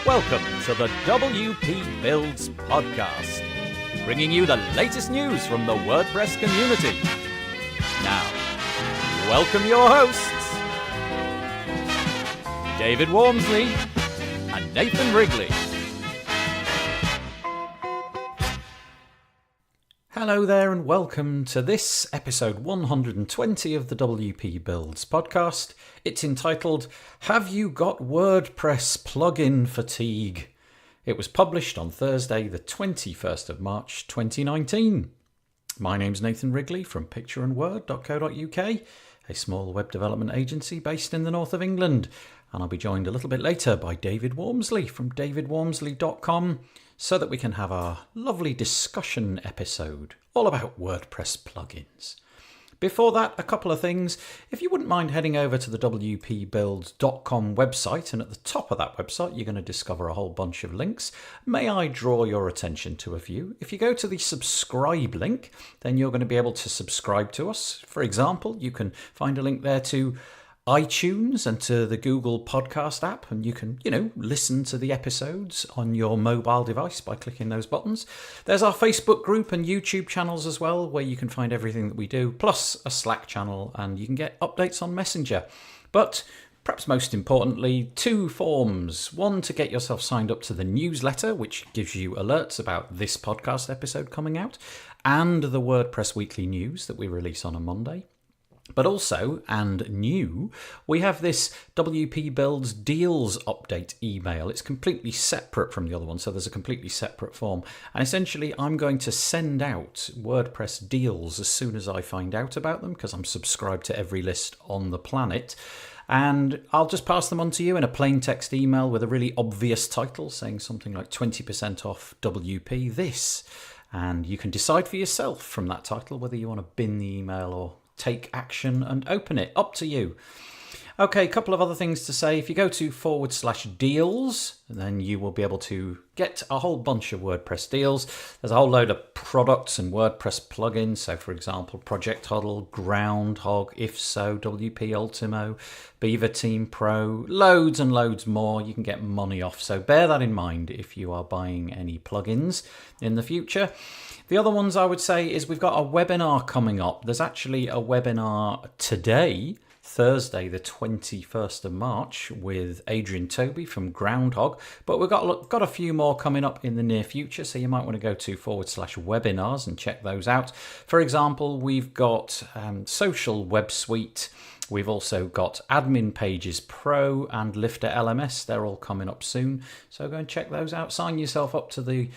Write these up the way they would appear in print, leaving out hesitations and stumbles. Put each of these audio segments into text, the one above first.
Welcome to the WP Builds podcast, bringing you the latest news from the WordPress community. Now, welcome your hosts, David Wormsley and Nathan Wrigley. Hello there and welcome to this episode 120 of the WP Builds podcast. It's entitled, Have You Got WordPress Plugin Fatigue? It was published on Thursday the 21st of March 2019. My name's Nathan Wrigley from pictureandword.co.uk, a small web development agency based in the north of England. And I'll be joined a little bit later by David Wormsley from davidwormsley.com so that we can have our lovely discussion episode all about WordPress plugins. Before that, a couple of things. If you wouldn't mind heading over to the wpbuilds.com website, and at the top of that website, you're going to discover a whole bunch of links. May I draw your attention to a few? If you go to the subscribe link, then you're going to be able to subscribe to us. For example, you can find a link there to iTunes and to the Google Podcast app, and you can, listen to the episodes on your mobile device by clicking those buttons. There's our Facebook group and YouTube channels as well, where you can find everything that we do, plus a Slack channel, and you can get updates on Messenger. But perhaps most importantly, two forms. One, to get yourself signed up to the newsletter, which gives you alerts about this podcast episode coming out, and the WordPress Weekly News that we release on a Monday. But also, and new, we have this WP Builds Deals Update email. It's completely separate from the other one, so there's a completely separate form. And essentially, I'm going to send out WordPress deals as soon as I find out about them, because I'm subscribed to every list on the planet. And I'll just pass them on to you in a plain text email with a really obvious title saying something like 20% off WP this. And you can decide for yourself from that title whether you want to bin the email or take action and open it. Up to you. Okay, a couple of other things to say. If you go to /deals, then you will be able to get a whole bunch of WordPress deals. There's a whole load of products and WordPress plugins. So, for example, Project Huddle, Groundhog, If So, WP Ultimo, Beaver Team Pro, loads and loads more. You can get money off. So bear that in mind if you are buying any plugins in the future. The other ones I would say is we've got a webinar coming up. There's actually a webinar today, Thursday, the 21st of March, with Adrian Toby from Groundhog. But we've got a few more coming up in the near future, so you might want to go to /webinars and check those out. For example, we've got Social Web Suite. We've also got Admin Pages Pro and Lifter LMS. They're all coming up soon, so go and check those out. Sign yourself up to the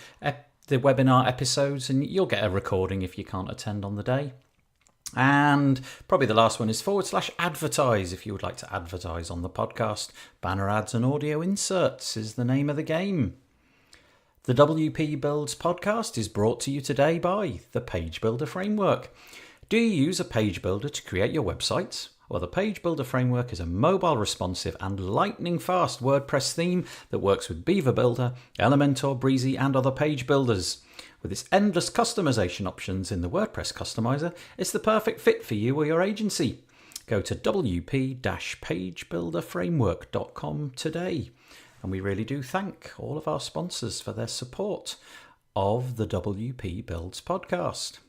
webinar episodes, and you'll get a recording if you can't attend on the day. And probably the last one is /advertise if you would like to advertise on the podcast. Banner ads and audio inserts is the name of the game. The WP Builds podcast is brought to you today by the Page Builder Framework. Do you use a page builder to create your websites? Well, the Page Builder Framework is a mobile responsive and lightning fast WordPress theme that works with Beaver Builder, Elementor, Breezy and other page builders. With its endless customization options in the WordPress customizer, it's the perfect fit for you or your agency. Go to wp-pagebuilderframework.com today. And we really do thank all of our sponsors for their support of the WP Builds podcast.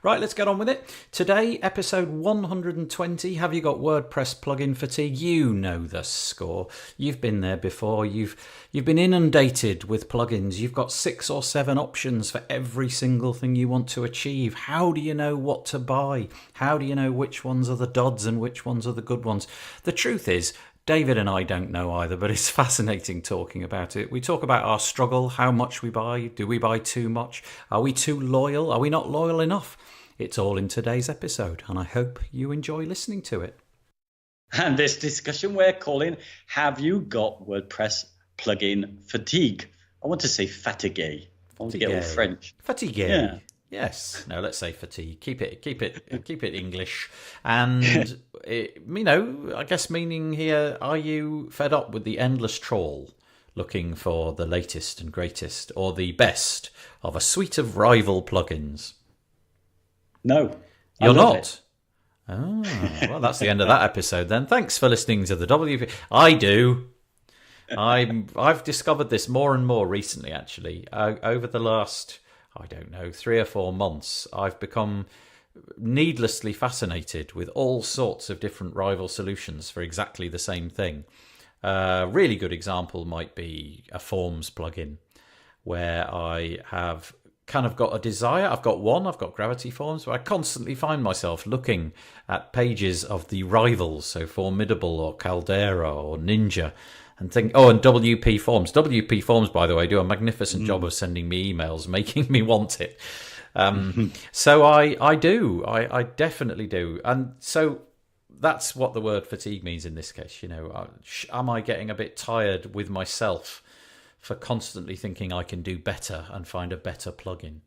Right, let's get on with it. Today, episode 120. Have you got WordPress plugin fatigue? You know the score. You've been there before. You've been inundated with plugins. You've got 6 or 7 options for every single thing you want to achieve. How do you know what to buy? How do you know which ones are the duds and which ones are the good ones? The truth is, David and I don't know either, but it's fascinating talking about it. We talk about our struggle, how much we buy, do we buy too much, are we too loyal, are we not loyal enough? It's all in today's episode, and I hope you enjoy listening to it. And this discussion we're calling, Have You Got WordPress Plugin Fatigue? I want to say fatigue. I want to get all French. Fatigue. Yeah. Yes. No, let's say fatigue. Keep it English. And I guess meaning here, are you fed up with the endless trawl, looking for the latest and greatest or the best of a suite of rival plugins? No. You're not. Oh, well, that's the end of that episode then. Thanks for listening to the WP. I do. I've discovered this more and more recently, actually. Over the last, I don't know, 3 or 4 months, I've become needlessly fascinated with all sorts of different rival solutions for exactly the same thing. A really good example might be a Forms plugin, where I have kind of got a desire. I've got Gravity Forms, but I constantly find myself looking at pages of the rivals, so Formidable or Caldera or Ninja, and think, and WP Forms. WP Forms, by the way, do a magnificent job of sending me emails, making me want it. So I do. I definitely do. And so that's what the word fatigue means in this case. Am I getting a bit tired with myself for constantly thinking I can do better and find a better plugin?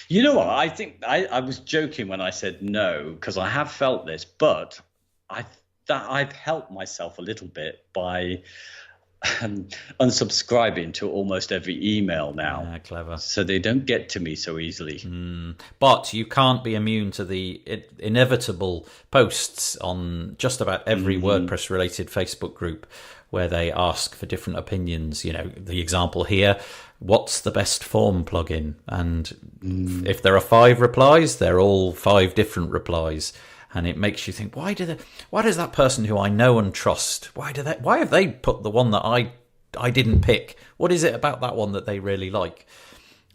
You know what? I think I was joking when I said no, because I have felt this, but I've helped myself a little bit by unsubscribing to almost every email now. Yeah, clever. So they don't get to me so easily. But you can't be immune to the inevitable posts on just about every WordPress related Facebook group where they ask for different opinions. The example here, what's the best form plugin? And if there are 5 replies, they're all 5 different replies. And it makes you think, why does that person who I know and trust, why have they put the one that I didn't pick? What is it about that one that they really like?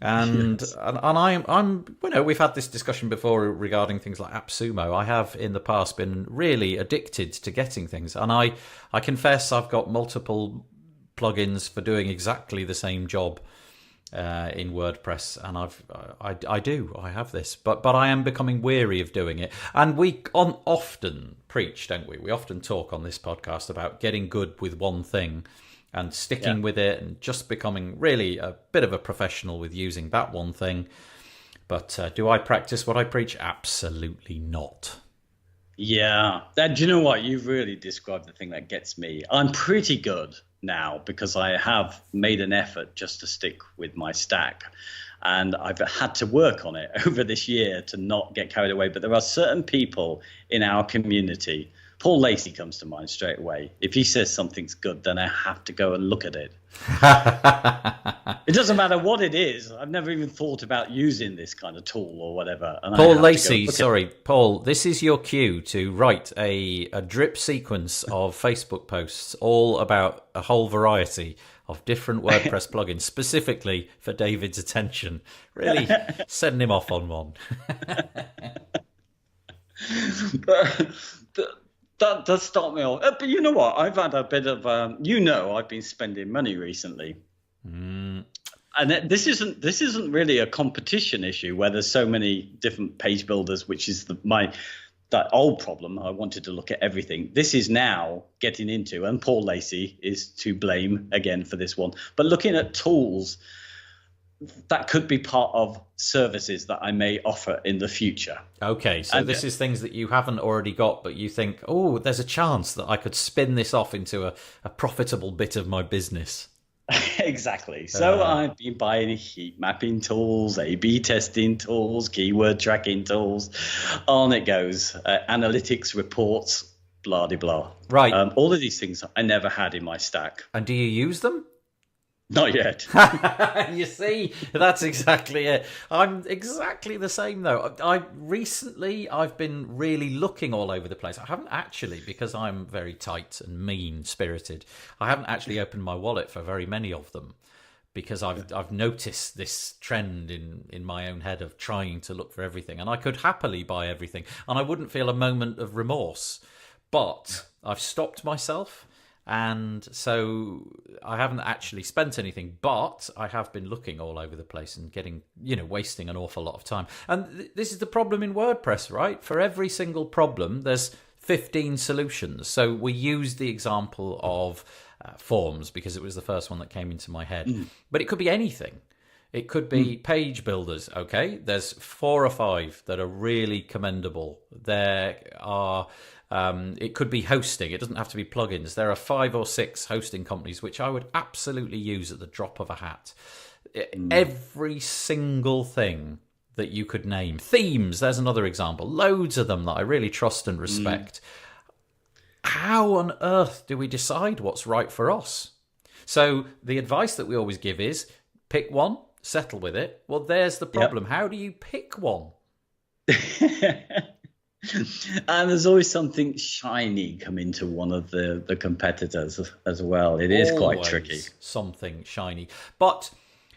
And Yes. and I'm we've had this discussion before regarding things like AppSumo. I have in the past been really addicted to getting things, and I confess I've got multiple plugins for doing exactly the same job in WordPress, and I have this, but I am becoming weary of doing it. And we often preach, don't we? We often talk on this podcast about getting good with one thing and sticking with it, and just becoming really a bit of a professional with using that one thing. But do I practice what I preach? Absolutely not. Yeah. Do you know what? You've really described the thing that gets me. I'm pretty good now because I have made an effort just to stick with my stack. And I've had to work on it over this year to not get carried away. But there are certain people in our community. Paul Lacey comes to mind straight away. If he says something's good, then I have to go and look at it. It doesn't matter what it is. I've never even thought about using this kind of tool or whatever. And Paul Lacey, Paul, this is your cue to write a drip sequence of Facebook posts all about a whole variety of different WordPress plugins, specifically for David's attention. Really send him off on one. That does start me off. But you know what? I've had a bit of, I've been spending money recently. And this isn't really a competition issue where there's so many different page builders, which is that old problem. I wanted to look at everything. This is now getting into, and Paul Lacey is to blame again for this one, but looking at tools that could be part of services that I may offer in the future. Okay, so this is things that you haven't already got, but you think, there's a chance that I could spin this off into a profitable bit of my business. Exactly. So I've been buying heat mapping tools, A/B testing tools, keyword tracking tools. On it goes. Analytics reports, blah, de blah. Right. All of these things I never had in my stack. And do you use them? Not yet. You see, that's exactly it. I'm exactly the same, though. I've been really looking all over the place. I haven't actually, because I'm very tight and mean-spirited, I haven't actually opened my wallet for very many of them, because I've noticed this trend in my own head of trying to look for everything. And I could happily buy everything, and I wouldn't feel a moment of remorse. But I've stopped myself. And so I haven't actually spent anything, but I have been looking all over the place and wasting an awful lot of time. And this is the problem in WordPress, right? For every single problem, there's 15 solutions. So we used the example of forms because it was the first one that came into my head. But it could be anything. It could be page builders, okay? There's 4 or 5 that are really commendable. There are... it could be hosting. It doesn't have to be plugins. There are 5 or 6 hosting companies which I would absolutely use at the drop of a hat. Every single thing that you could name. Themes, there's another example. Loads of them that I really trust and respect. How on earth do we decide what's right for us? So the advice that we always give is pick one, settle with it. Well, there's the problem. Yep. How do you pick one? And there's always something shiny come into one of the competitors as well. It is quite tricky. Something shiny. But,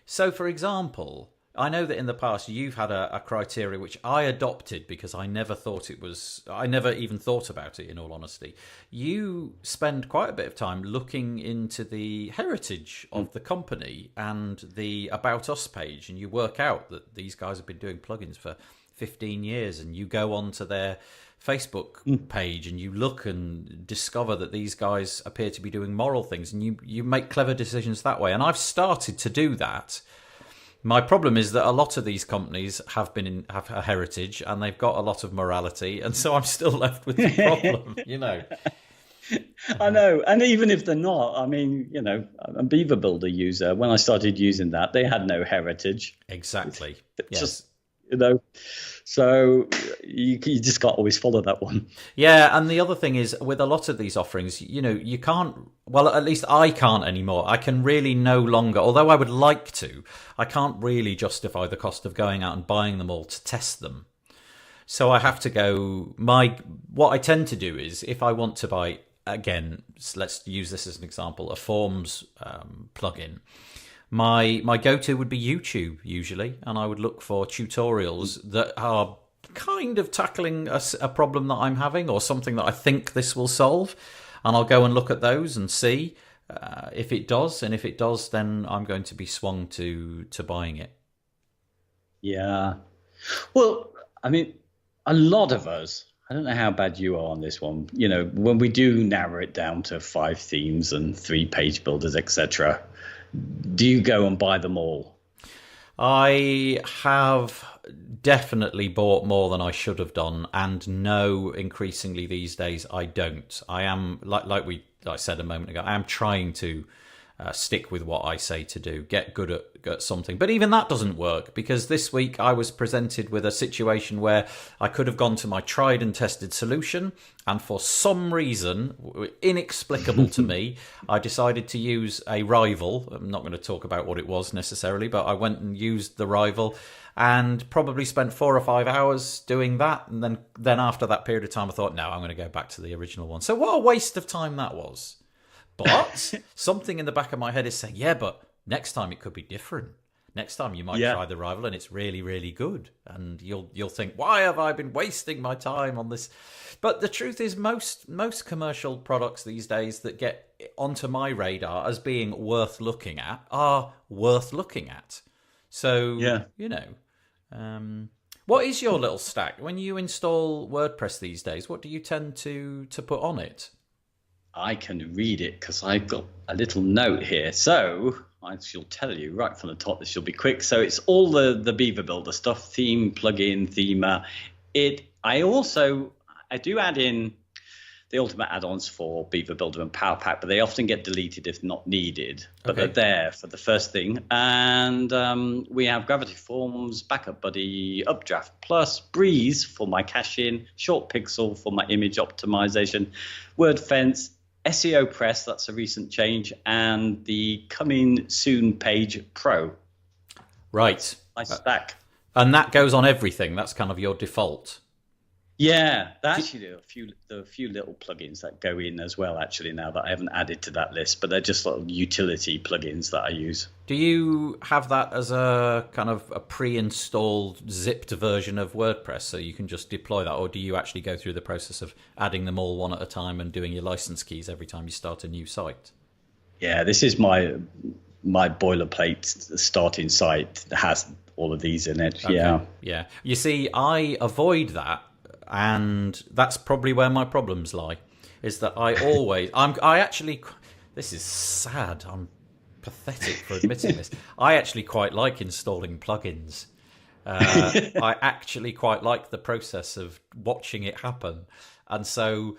so for example, I know that in the past you've had a criteria which I adopted because I never even thought about it, in all honesty. You spend quite a bit of time looking into the heritage of the company and the About Us page, and you work out that these guys have been doing plugins for 15 years, and you go onto their Facebook page and you look and discover that these guys appear to be doing moral things, and you make clever decisions that way. And I've started to do that. My problem is that a lot of these companies have a heritage and they've got a lot of morality, and so I'm still left with the problem, you know. I know, and even if they're not, I mean, you know, a Beaver Builder user, when I started using that, they had no heritage. Exactly. Yes. Just, you know, so you just can't always follow that one. Yeah, and the other thing is, with a lot of these offerings, you know, you can't, well, at least I can't anymore. I can really no longer, although I would like to, I can't really justify the cost of going out and buying them all to test them. So I have to go, what I tend to do is, if I want to buy, again, let's use this as an example, a Forms plugin, my go-to would be YouTube usually, and I would look for tutorials that are kind of tackling a problem that I'm having or something that I think this will solve, and I'll go and look at those and see if it does, and if it does, then I'm going to be swung to buying it. Yeah. Well, I mean, a lot of us, I don't know how bad you are on this one, you know, when we do narrow it down to 5 themes and 3 page builders, etc., do you go and buy them all? I have definitely bought more than I should have done, and no, increasingly these days I don't. I am, like I said a moment ago, I am trying to stick with what I say to do, get good at something. But even that doesn't work, because this week I was presented with a situation where I could have gone to my tried and tested solution, and for some reason, inexplicable to me, I decided to use a rival. I'm not going to talk about what it was necessarily, but I went and used the rival and probably spent 4 or 5 hours doing that. And then after that period of time, I thought, no, I'm going to go back to the original one. So what a waste of time that was. But something in the back of my head is saying, yeah, but next time it could be different. Next time you might try the rival and it's really, really good. And you'll think, why have I been wasting my time on this? But the truth is, most commercial products these days that get onto my radar as being worth looking at are worth looking at. So, you know, what is your little stack? When you install WordPress these days, what do you tend to put on it? I can read it because I've got a little note here. So I shall tell you right from the top. This will be quick. So it's all the Beaver Builder stuff: theme, plugin, themer. I do add in the ultimate add-ons for Beaver Builder and Power Pack, but they often get deleted if not needed. But they're there for the first thing. And we have Gravity Forms, Backup Buddy, Updraft Plus, Breeze for my cache-in, Short Pixel for my image optimization, WordFence, SEO Press, that's a recent change, and the Coming Soon Page Pro. Right. Nice stack. And that goes on everything. That's kind of your default. Yeah, actually there are a few little plugins that go in as well, actually, now that I haven't added to that list, but they're just little utility plugins that I use. Do you have that as a kind of a pre-installed zipped version of WordPress so you can just deploy that, or do you actually go through the process of adding them all one at a time and doing your license keys every time you start a new site? Yeah, this is my boilerplate starting site that has all of these in it. Okay. Yeah. You see, I avoid that. And that's probably where my problems lie, is that this is sad, I'm pathetic for admitting this, I actually quite like installing plugins. I actually quite like the process of watching it happen. And so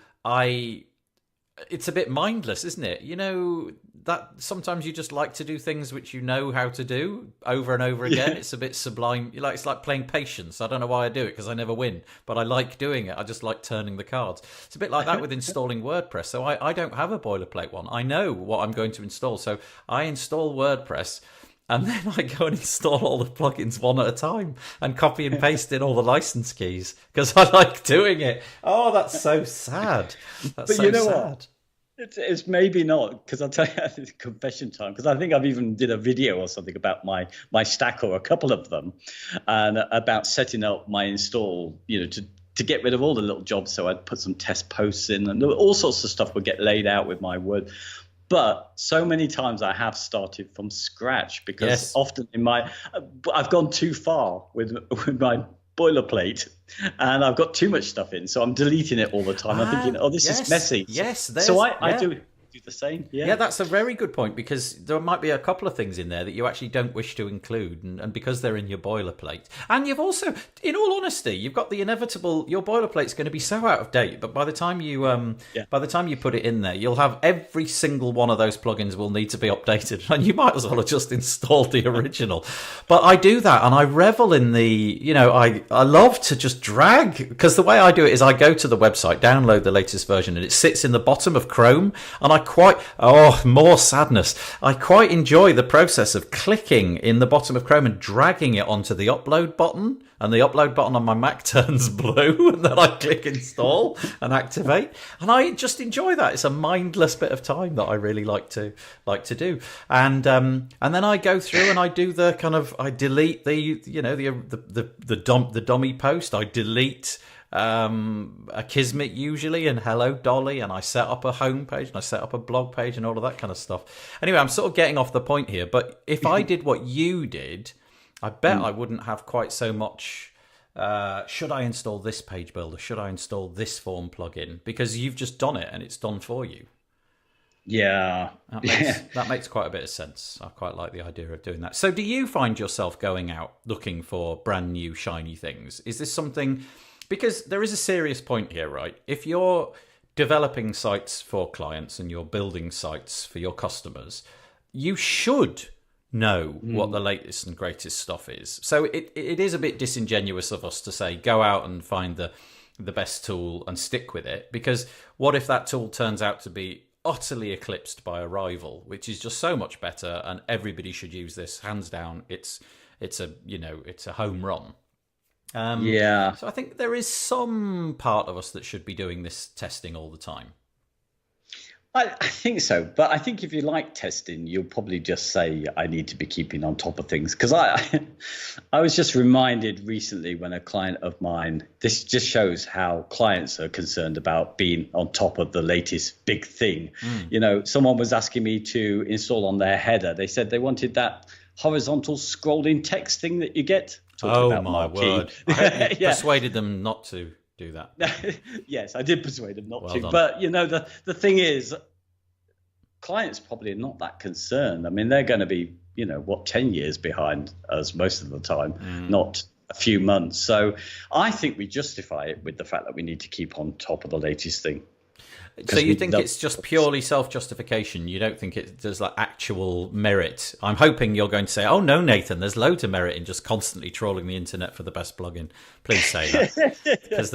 it's a bit mindless, isn't it? You know, that sometimes you just like to do things which you know how to do over and over again. Yeah. It's a bit sublime. It's like playing Patience. I don't know why I do it because I never win, but I like doing it. I just like turning the cards. It's a bit like that with installing WordPress. So I don't have a boilerplate one. I know what I'm going to install. So I install WordPress, and then I go and install all the plugins one at a time and copy and paste in all the license keys because I like doing it. Oh, that's so sad. That's so sad. What? It's maybe not, because I'll tell you, it's confession time, because I think I've even did a video or something about my stack, or a couple of them, and about setting up my install, to get rid of all the little jobs. So I'd put some test posts in, and all sorts of stuff would get laid out with my Word. But so many times I have started from scratch, because often I've gone too far with my boilerplate, and I've got too much stuff in, so I'm deleting it all the time. I'm thinking, this is messy. Yes, so I do the same. Yeah, that's a very good point, because there might be a couple of things in there that you actually don't wish to include, and because they're in your boilerplate. And you've also, in all honesty, you've got the inevitable, your boilerplate's going to be so out of date, but by the time you put it in there, you'll have every single one of those plugins will need to be updated, and you might as well have just installed the original. But I do that, and I revel in the, I love to just drag, because the way I do it is I go to the website, download the latest version, and it sits in the bottom of Chrome, and more sadness. I quite enjoy the process of clicking in the bottom of Chrome and dragging it onto the upload button, and the upload button on my Mac turns blue, and then I click install and activate, and I just enjoy that. It's a mindless bit of time that I really like to do, and then I go through and I do the kind of, I delete the dummy post, I delete a Kismet usually, and Hello Dolly, and I set up a home page, and I set up a blog page, and all of that kind of stuff. Anyway, I'm sort of getting off the point here, but if I did what you did, I bet I wouldn't have quite so much. Should I install this page builder? Should I install this form plugin? Because you've just done it, and it's done for you. Yeah. That makes quite a bit of sense. I quite like the idea of doing that. So do you find yourself going out looking for brand new shiny things? Is this something... Because there is a serious point here, right? If you're developing sites for clients and you're building sites for your customers, you should know what the latest and greatest stuff is. So it is a bit disingenuous of us to say, go out and find the best tool and stick with it. Because what if that tool turns out to be utterly eclipsed by a rival, which is just so much better, and everybody should use this, hands down. It's a home run. So I think there is some part of us that should be doing this testing all the time. I think so, but I think if you like testing, you'll probably just say, I need to be keeping on top of things. Because I was just reminded recently when a client of mine, this just shows how clients are concerned about being on top of the latest big thing. Someone was asking me to install on their header. They said they wanted that horizontal scrolling text thing that you get. My word. I persuaded them not to do that. Yes, I did persuade them not to. Done. But, the thing is, clients probably are not that concerned. I mean, they're going to be, 10 years behind us most of the time, not a few months. So I think we justify it with the fact that we need to keep on top of the latest thing. So you think it's just purely self-justification? You don't think there's like actual merit? I'm hoping you're going to say, "Oh no, Nathan, there's loads of merit in just constantly trawling the internet for the best plugin." Please say that, because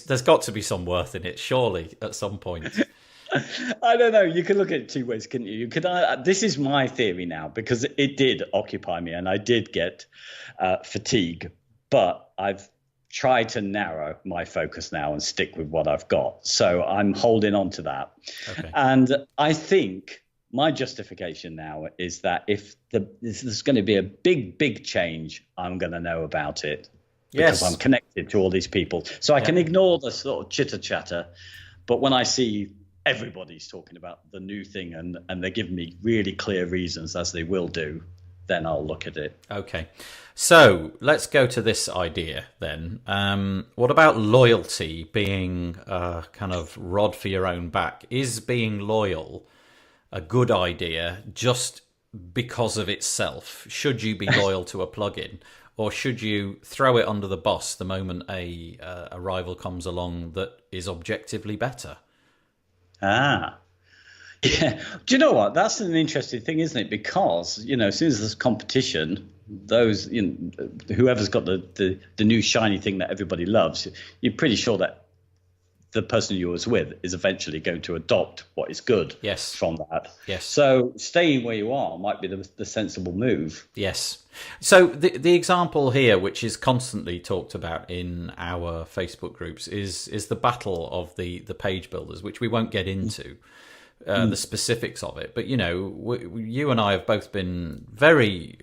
there's got to be some worth in it, surely, at some point. I don't know. You can look at it two ways, couldn't you? This is my theory now, because it did occupy me, and I did get fatigue, but I've try to narrow my focus now and stick with what I've got. So I'm holding on to that. Okay. And I think my justification now is that if there's going to be a big change, I'm going to know about it, because I'm connected to all these people. So I can ignore the sort of chitter chatter. But when I see everybody's talking about the new thing and they're giving me really clear reasons, as they will do, then I'll look at it. Okay. So let's go to this idea then. What about loyalty being a kind of rod for your own back? Is being loyal a good idea just because of itself? Should you be loyal to a plugin, or should you throw it under the bus the moment a rival comes along that is objectively better? Yeah. Do you know what? That's an interesting thing, isn't it? Because, as soon as there's competition, those, whoever's got the new shiny thing that everybody loves, you're pretty sure that the person you was with is eventually going to adopt what is good Yes. from that. Yes. So staying where you are might be the sensible move. Yes. So the example here, which is constantly talked about in our Facebook groups, is the battle of the page builders, which we won't get into the specifics of it. But, you and I have both been very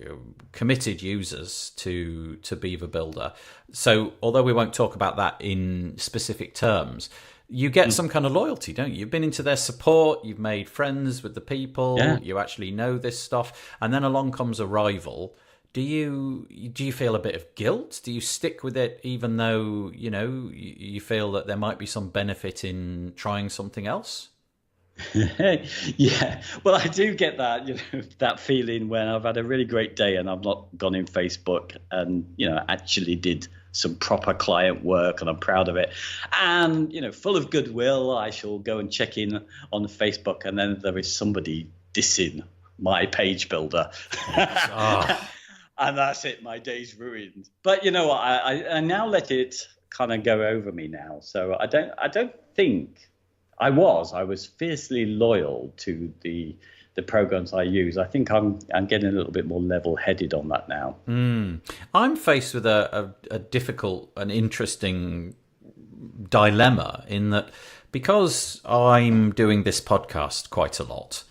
committed users to Beaver Builder. So although we won't talk about that in specific terms, you get some kind of loyalty, don't you? You've been into their support, you've made friends with the people, you actually know this stuff, and then along comes a rival. Do you feel a bit of guilt? Do you stick with it even though, you feel that there might be some benefit in trying something else? Yeah, well, I do get that, that feeling when I've had a really great day and I've not gone in Facebook and, actually did some proper client work and I'm proud of it. And, full of goodwill, I shall go and check in on Facebook and then there is somebody dissing my page builder. And that's it, my day's ruined. But you know what, I now let it kind of go over me now. So I don't think I was fiercely loyal to the programs I use. I think I'm getting a little bit more level-headed on that now. I'm faced with a difficult and interesting dilemma in that because I'm doing this podcast quite a lot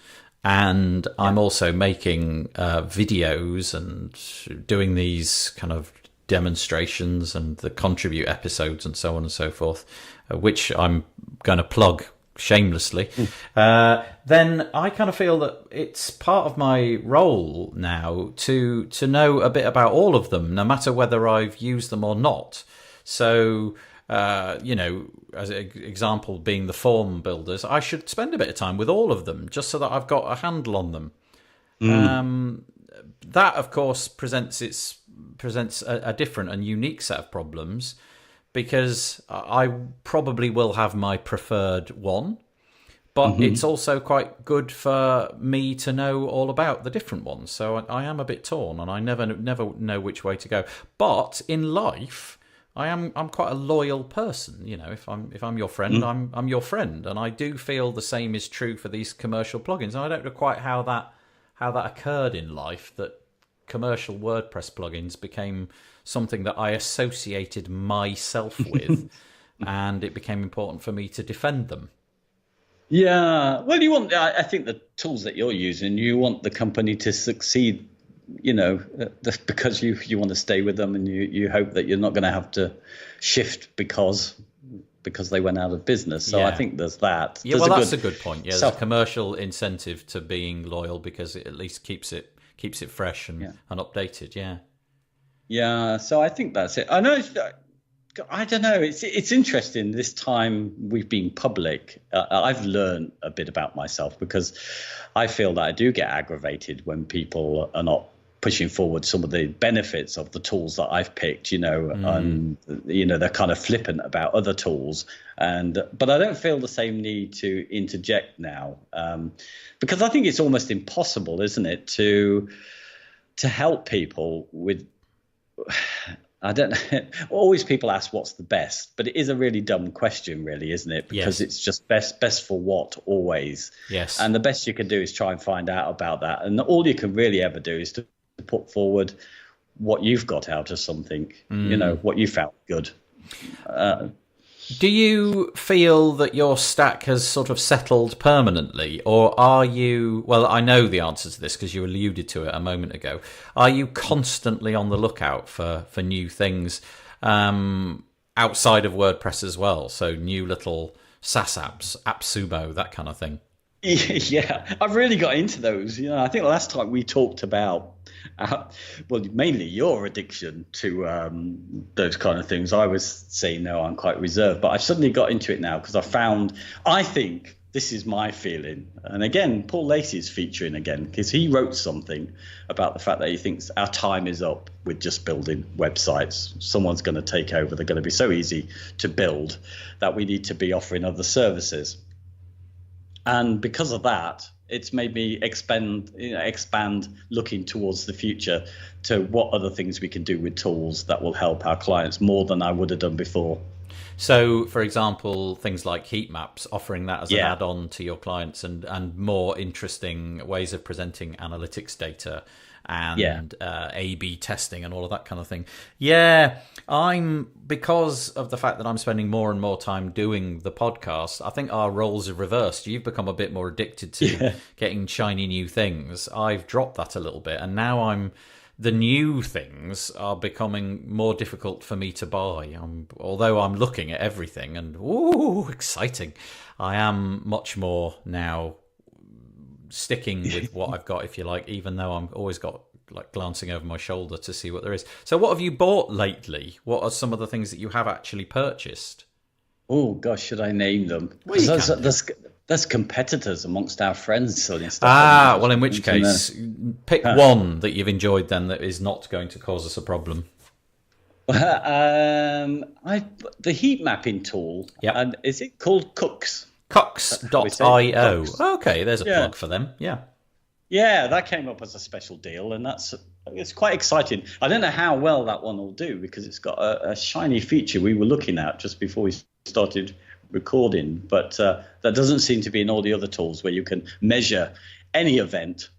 and I'm also making videos and doing these kind of demonstrations and the contribute episodes and so on and so forth, which I'm going to plug shamelessly, then I kind of feel that it's part of my role now to know a bit about all of them, no matter whether I've used them or not. So, as an example being the form builders, I should spend a bit of time with all of them just so that I've got a handle on them. That, of course, presents a different and unique set of problems, because I probably will have my preferred one, but it's also quite good for me to know all about the different ones. So I am a bit torn, and I never know which way to go. But in life, I'm quite a loyal person. If I'm your friend, I'm your friend, and I do feel the same is true for these commercial plugins. And I don't know quite how that occurred in life, that commercial WordPress plugins became something that I associated myself with, and it became important for me to defend them. Yeah, well, I think the tools that you're using, you want the company to succeed, because you want to stay with them, and you hope that you're not going to have to shift because they went out of business. So I think there's that. Yeah, that's a good point. Yeah, there's a commercial incentive to being loyal because it at least keeps it fresh and updated. Yeah, so I think that's it. I know. I don't know. It's interesting. This time we've been public, I've learned a bit about myself, because I feel that I do get aggravated when people are not pushing forward some of the benefits of the tools that I've picked, and they're kind of flippant about other tools, but I don't feel the same need to interject now, because I think it's almost impossible, isn't it, to help people with. I don't know. Always people ask what's the best, but it is a really dumb question, really, isn't it? Because it's just best for what always. Yes. And the best you can do is try and find out about that. And all you can really ever do is to put forward what you've got out of something, what you found good. Do you feel that your stack has sort of settled permanently, or are you, well, I know the answer to this because you alluded to it a moment ago. Are you constantly on the lookout for new things outside of WordPress as well? So new little SaaS apps, AppSumo, that kind of thing. Yeah, I've really got into those. I think last time we talked about, mainly your addiction to those kind of things. I was saying, no, I'm quite reserved, but I've suddenly got into it now because I think this is my feeling. And again, Paul Lacey's featuring again, because he wrote something about the fact that he thinks our time is up with just building websites. Someone's going to take over. They're going to be so easy to build that we need to be offering other services. And because of that, it's made me expand looking towards the future to what other things we can do with tools that will help our clients more than I would have done before. So, for example, things like heat maps, offering that as an Yeah. add-on to your clients, and more interesting ways of presenting analytics data Yeah. and A/B testing and all of that kind of thing. Yeah, because of the fact that I'm spending more and more time doing the podcast, I think our roles are reversed. You've become a bit more addicted to getting shiny new things. I've dropped that a little bit, and now the new things are becoming more difficult for me to buy. Although I'm looking at everything and, ooh, exciting, I am much more now sticking with what I've got, if you like, even though I'm always got like glancing over my shoulder to see what there is. So what have you bought lately? What are some of the things that you have actually purchased? Oh gosh, should I name them? Well, you can do. There's competitors amongst our friends selling stuff. Well, in which case, pick one that you've enjoyed then that is not going to cause us a problem. The heat mapping tool. Yep. And is it called Cooks? Cooks.io. Cooks. Okay, there's a plug for them. Yeah. Yeah, that came up as a special deal, and it's quite exciting. I don't know how well that one will do because it's got a shiny feature we were looking at just before we started recording, but that doesn't seem to be in all the other tools where you can measure any event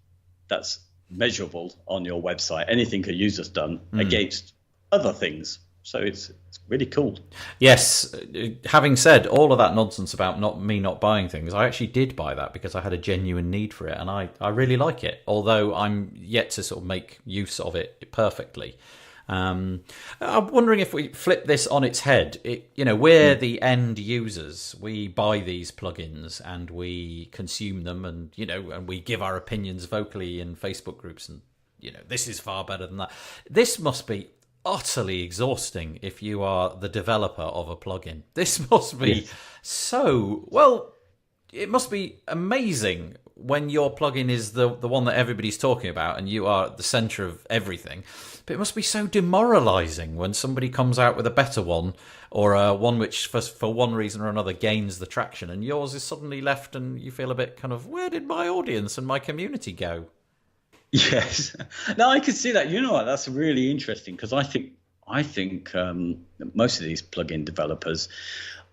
that's measurable on your website, anything a user's done against other things. So it's really cool. Yes. Having said all of that nonsense about not buying things, I actually did buy that because I had a genuine need for it, and I really like it, although I'm yet to sort of make use of it perfectly. I'm wondering if we flip this on its head. We're the end users. We buy these plugins and we consume them, and and we give our opinions vocally in Facebook groups, and this is far better than that. This must be utterly exhausting if you are the developer of a plugin. This must be it must be amazing when your plugin is the one that everybody's talking about and you are at the center of everything. But it must be so demoralizing when somebody comes out with a better one, or one which for one reason or another gains the traction, and yours is suddenly left and you feel a bit kind of, where did my audience and my community go? Yes. No, I can see that. You know what? That's really interesting because I think most of these plugin developers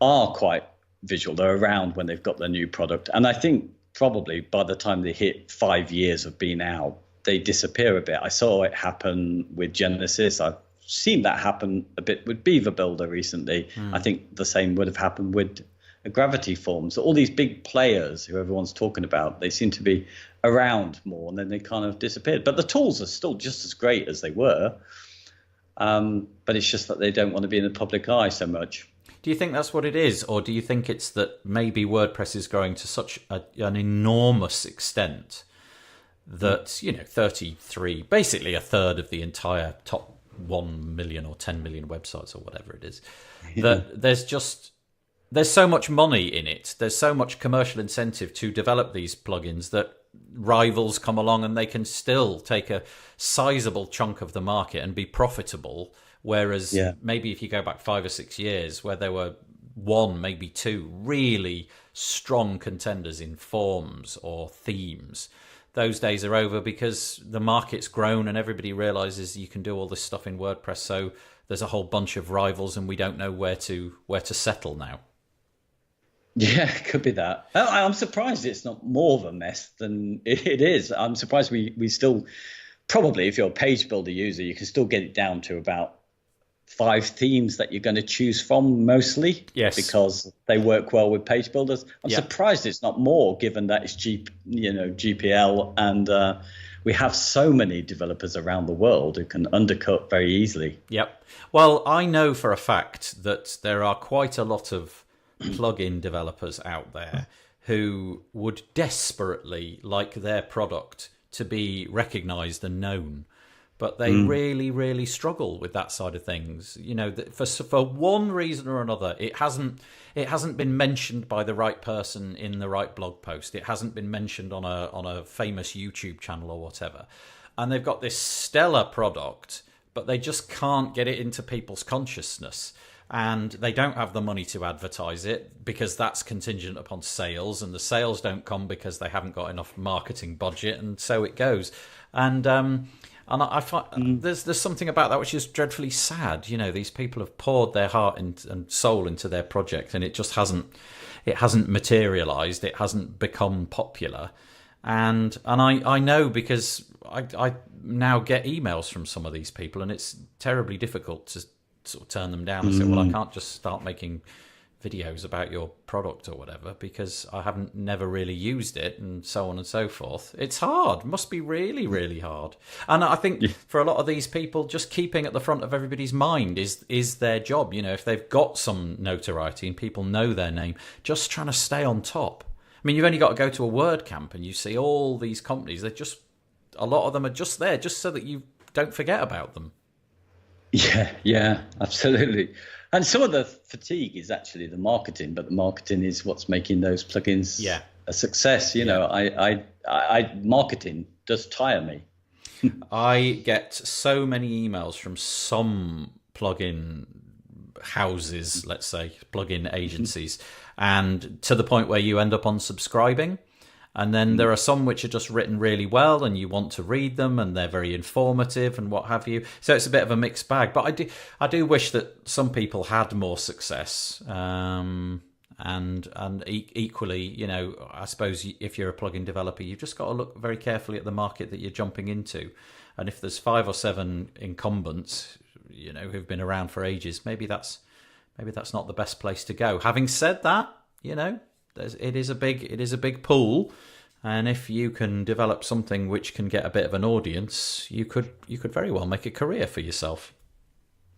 are quite visual. They're around when they've got their new product. And I think probably by the time they hit 5 years of being out, they disappear a bit. I saw it happen with Genesis. I've seen that happen a bit with Beaver Builder recently. I think the same would have happened with Gravity Forms. All these big players who everyone's talking about, they seem to be around more, and then they kind of disappeared. But the tools are still just as great as they were. But it's just that they don't want to be in the public eye so much. Do you think that's what it is? Or do you think it's that maybe WordPress is growing to such an enormous extent that, 33, basically a third of the entire top 1 million or 10 million websites or whatever it is, that there's so much money in it, there's so much commercial incentive to develop these plugins that rivals come along and they can still take a sizable chunk of the market and be profitable. Whereas maybe if you go back 5 or 6 years where there were one, maybe two really strong contenders in forms or themes, those days are over because the market's grown and everybody realizes you can do all this stuff in WordPress. So there's a whole bunch of rivals and we don't know where to settle now. Yeah, it could be that. I'm surprised it's not more of a mess than it is. I'm surprised we still, probably if you're a page builder user, you can still get it down to about 5 themes that you're going to choose from mostly. Yes. Because they work well with page builders. I'm surprised it's not more, given that it's GPL, and we have so many developers around the world who can undercut very easily. Yep. Well, I know for a fact that there are quite a lot of plugin developers out there who would desperately like their product to be recognized and known, but they really, really struggle with that side of things. For one reason or another, it hasn't been mentioned by the right person in the right blog post. It hasn't been mentioned on a famous YouTube channel or whatever, and they've got this stellar product, but they just can't get it into people's consciousness. and they don't have the money to advertise it because that's contingent upon sales, and the sales don't come because they haven't got enough marketing budget, and so it goes. And I find there's something about that which is dreadfully sad. You know, these people have poured their heart and soul into their project, and it just hasn't materialized. It hasn't become popular. And I know because I now get emails from some of these people, and it's terribly difficult to sort of turn them down and say, well, I can't just start making videos about your product or whatever because I haven't never really used it, and so on and so forth. It's hard. It must be really, really hard. And I think for a lot of these people, just keeping at the front of everybody's mind is their job. You know, if they've got some notoriety and people know their name, just trying to stay on top. I mean, you've only got to go to a WordCamp and you see all these companies. A lot of them are just there just so that you don't forget about them. Yeah, absolutely. And some of the fatigue is actually the marketing, but the marketing is what's making those plugins a success. You know, I marketing does tire me. I get so many emails from some plugin houses, let's say, plugin agencies, and to the point where you end up unsubscribing. And then there are some which are just written really well and you want to read them and they're very informative and what have you. So it's a bit of a mixed bag. But I do wish that some people had more success. And equally, you know, I suppose if you're a plugin developer, you've just got to look very carefully at the market that you're jumping into. And if there's 5 or 7 incumbents, you know, who've been around for ages, maybe that's not the best place to go. Having said that, you know, it is a big pool, and if you can develop something which can get a bit of an audience, you could very well make a career for yourself.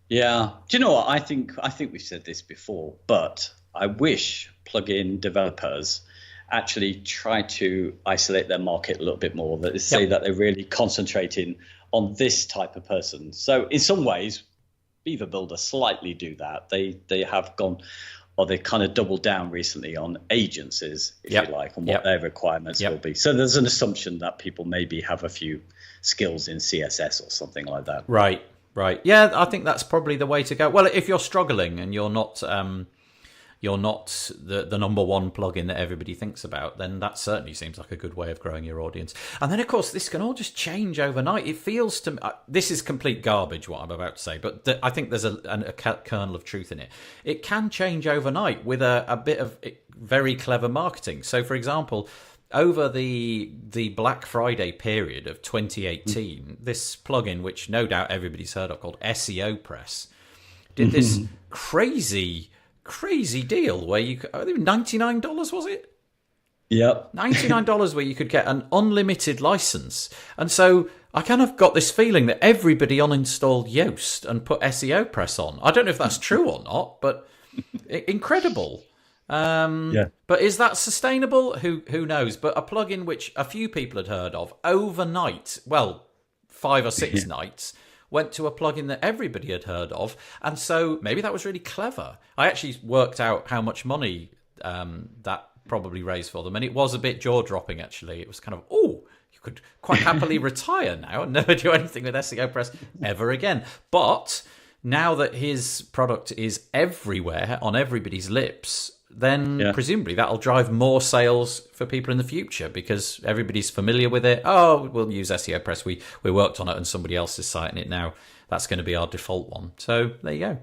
Yeah. Do you know what? I think we've said this before, but I wish plugin developers actually try to isolate their market a little bit more. That is, say that they're really concentrating on this type of person. So in some ways, Beaver Builder slightly do that. They have gone, or they kind of doubled down recently on agencies, if you like, and what their requirements will be. So there's an assumption that people maybe have a few skills in CSS or something like that. Right. Yeah, I think that's probably the way to go. Well, if you're struggling and you're not the number one plugin that everybody thinks about, then that certainly seems like a good way of growing your audience. And then, of course, this can all just change overnight. It feels to me, this is complete garbage, what I'm about to say, but I think there's a kernel of truth in it. It can change overnight with a bit of very clever marketing. So, for example, over the Black Friday period of 2018, this plugin, which no doubt everybody's heard of, called SEO Press, did this crazy deal where you could, $99, was it? Yep. $99 where you could get an unlimited license. And so I kind of got this feeling that everybody uninstalled Yoast and put SEO Press on. I don't know if that's true or not, but incredible. But is that sustainable? Who knows? But a plugin which a few people had heard of overnight, well, 5 or 6 nights, went to a plugin that everybody had heard of. And so maybe that was really clever. I actually worked out how much money that probably raised for them. And it was a bit jaw-dropping, actually. It was kind of, you could quite happily retire now and never do anything with SEO Press ever again. But now that his product is everywhere, on everybody's lips, then presumably that'll drive more sales for people in the future because everybody's familiar with it. Oh, we'll use SEO Press. We worked on it and somebody else is citing it now. That's going to be our default one. So there you go.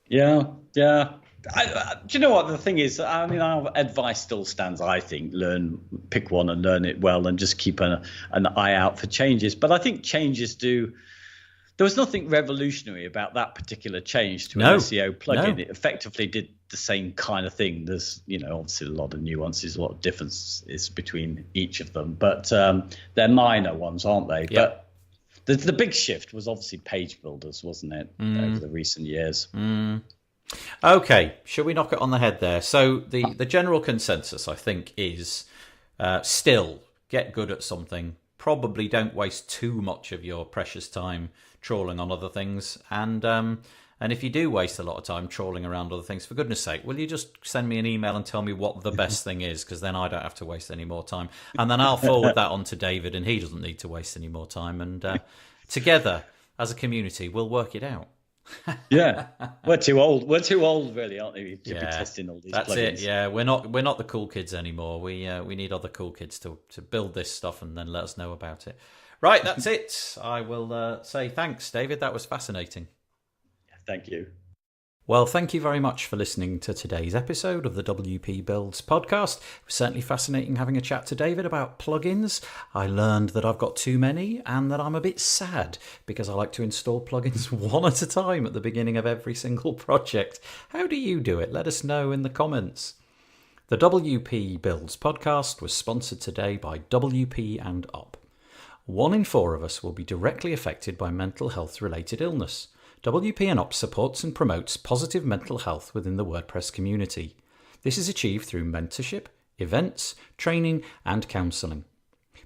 Yeah. Do you know what the thing is? I mean, our advice still stands, I think. Pick one and learn it well and just keep an eye out for changes. But I think changes do... There was nothing revolutionary about that particular change to an SEO plugin. No. It effectively did the same kind of thing. There's, obviously a lot of nuances, a lot of differences between each of them, but they're minor ones, aren't they? Yep. But the big shift was obviously page builders, wasn't it, over the recent years? Okay, shall we knock it on the head there? So the general consensus, I think, is still get good at something. Probably don't waste too much of your precious time trawling on other things, and if you do waste a lot of time trawling around other things, for goodness sake, will you just send me an email and tell me what the best thing is, because then I don't have to waste any more time, and then I'll forward that on to David and he doesn't need to waste any more time, and together as a community we'll work it out. Yeah, we're too old. We're too old, really, aren't we, to be Yeah, testing all these that's plugins? it. Yeah, we're not the cool kids anymore. We need other cool kids to build this stuff and then let us know about it. Right, that's it. I will say thanks, David. That was fascinating. Thank you. Well, thank you very much for listening to today's episode of the WP Builds podcast. It was certainly fascinating having a chat to David about plugins. I learned that I've got too many and that I'm a bit sad because I like to install plugins one at a time at the beginning of every single project. How do you do it? Let us know in the comments. The WP Builds podcast was sponsored today by WP and Up. 1 in 4 of us will be directly affected by mental health related illness. WP and Up supports and promotes positive mental health within the WordPress community. This is achieved through mentorship, events, training, and counselling.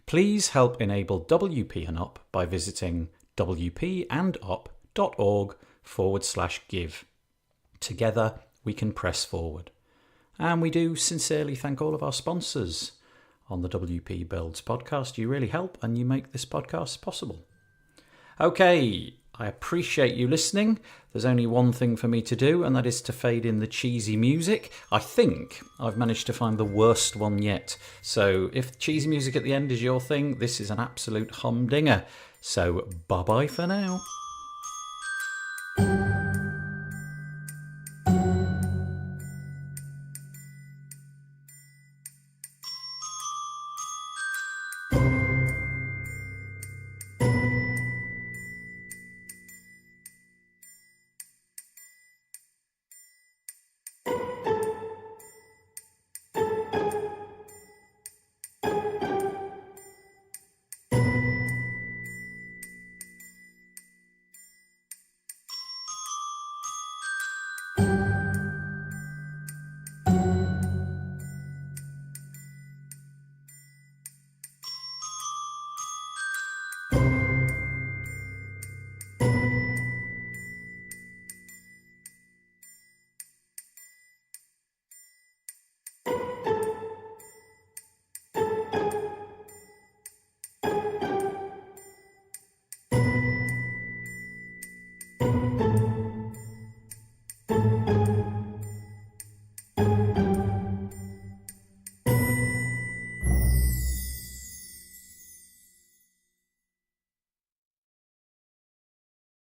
Please help enable WP and Up by visiting wpandup.org/give. Together we can press forward. And we do sincerely thank all of our sponsors on the WP Builds podcast. You really help and you make this podcast possible. Okay, I appreciate you listening. There's only one thing for me to do, and that is to fade in the cheesy music. I think I've managed to find the worst one yet. So if cheesy music at the end is your thing, this is an absolute humdinger. So bye-bye for now.